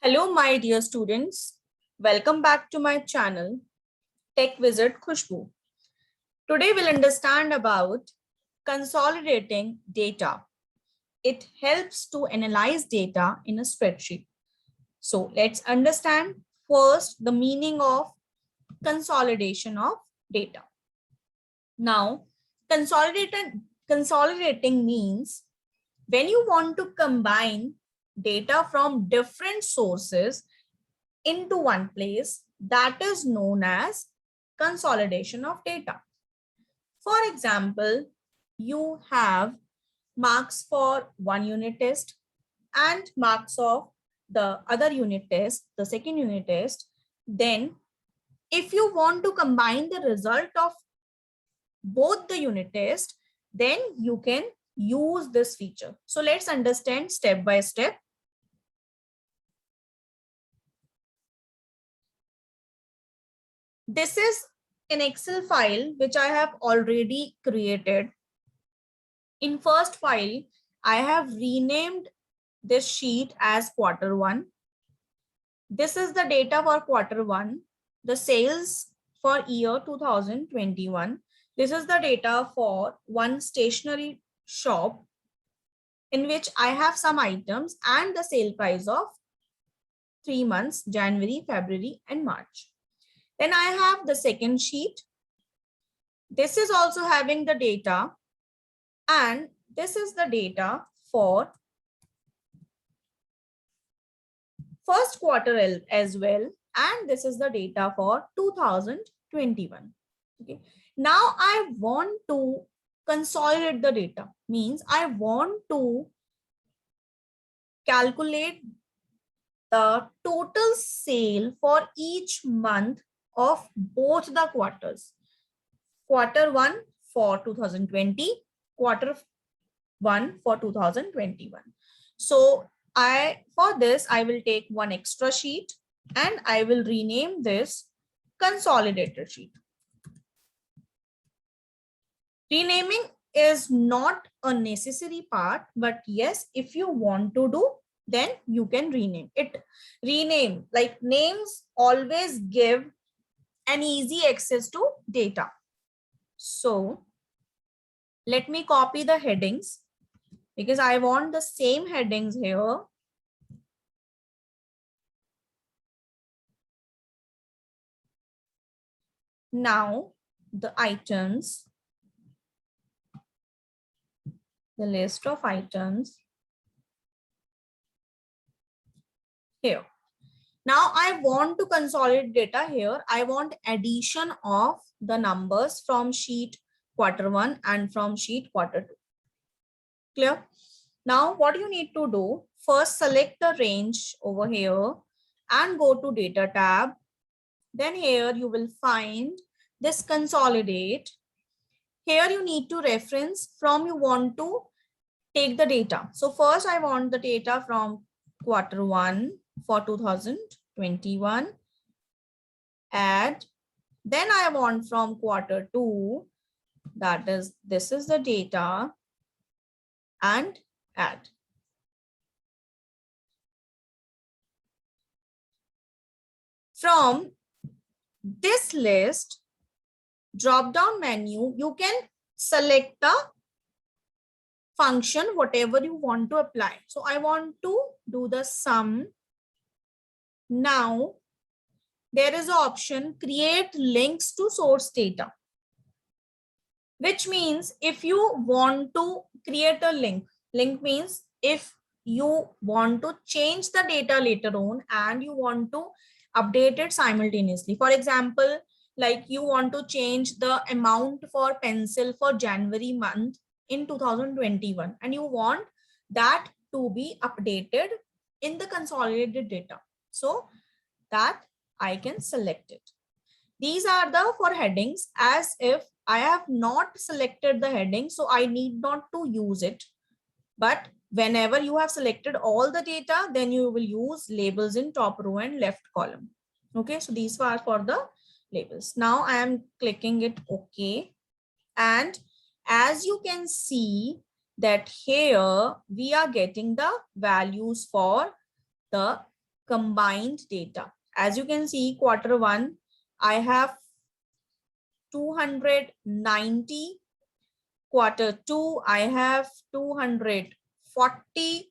Hello, my dear students. Welcome back to my channel, Tech Wizard Khushbu. Today we'll understand about consolidating data. It helps to analyze data in a spreadsheet. So let's understand first the meaning of consolidation of data. Now, consolidating means when you want to combine data from different sources into one place, that is known as consolidation of data. For example, you have marks for one unit test and marks of the other unit test, the second unit test. Then if you want to combine the result of both the unit test, then you can use this feature. So let's understand step by step. This is an Excel file which I have already created. In first file, I have renamed this sheet as Q1. This is the data for Q1, the sales for year 2021. This is the data for one stationery shop in which I have some items and the sale price of 3 months, January, February, and March. Then I have the second sheet. This is also having the data, and this is the data for first quarter as well, and this is the data for 2021. Okay, now I want to consolidate the data, means I want to calculate the total sale for each month of both the quarters. Q1 for 2020, Q1 for 2021. So for this, I will take one extra sheet and I will rename this consolidated sheet. Renaming is not a necessary part, but yes, if you want to do, then you can rename it. Rename, like names always give an easy access to data. So let me copy the headings because I want the same headings here. Now the items, the list of items here. Now I want to consolidate data here. I want addition of the numbers from sheet Q1 and from sheet Q2. Clear? Now what you need to do, first select the range over here and go to data tab. Then here you will find this consolidate. Here you need to reference from you want to take the data. So first I want the data from Q1 for 2021. Add. Then I want from Q2, that is, this is the data, and add. From this list, drop down menu, you can select the function, whatever you want to apply. So I want to do the sum. Now there is an option create links to source data, which means if you want to create a link means if you want to change the data later on and you want to update it simultaneously. For example, like you want to change the amount for pencil for January month in 2021 and you want that to be updated in the consolidated data, so that I can select it. These are the for headings, as if I have not selected the heading, so I need not to use it. But whenever you have selected all the data, then you will use labels in top row and left column. Okay, so these are for the labels. Now I am clicking it OK. And as you can see that here we are getting the values for the combined data. As you can see, Q1, I have 290. Q2, I have 240,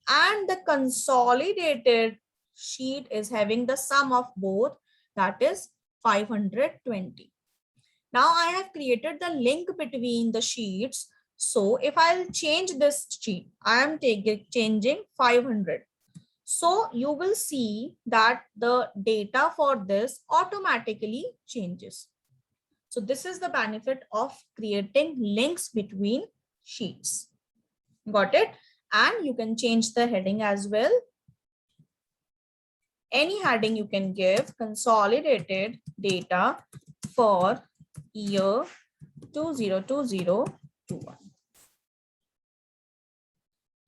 and the consolidated sheet is having the sum of both, that is 520. Now I have created the link between the sheets. So if I'll change this sheet, I am changing 500. So you will see that the data for this automatically changes. So this is the benefit of creating links between sheets. Got it? And you can change the heading as well. Any heading you can give, consolidated data for year 2020-21.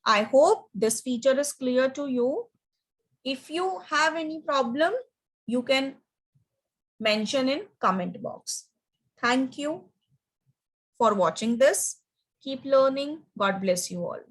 I hope this feature is clear to you. If you have any problem, you can mention in comment box. Thank you for watching this. Keep learning. God bless you all.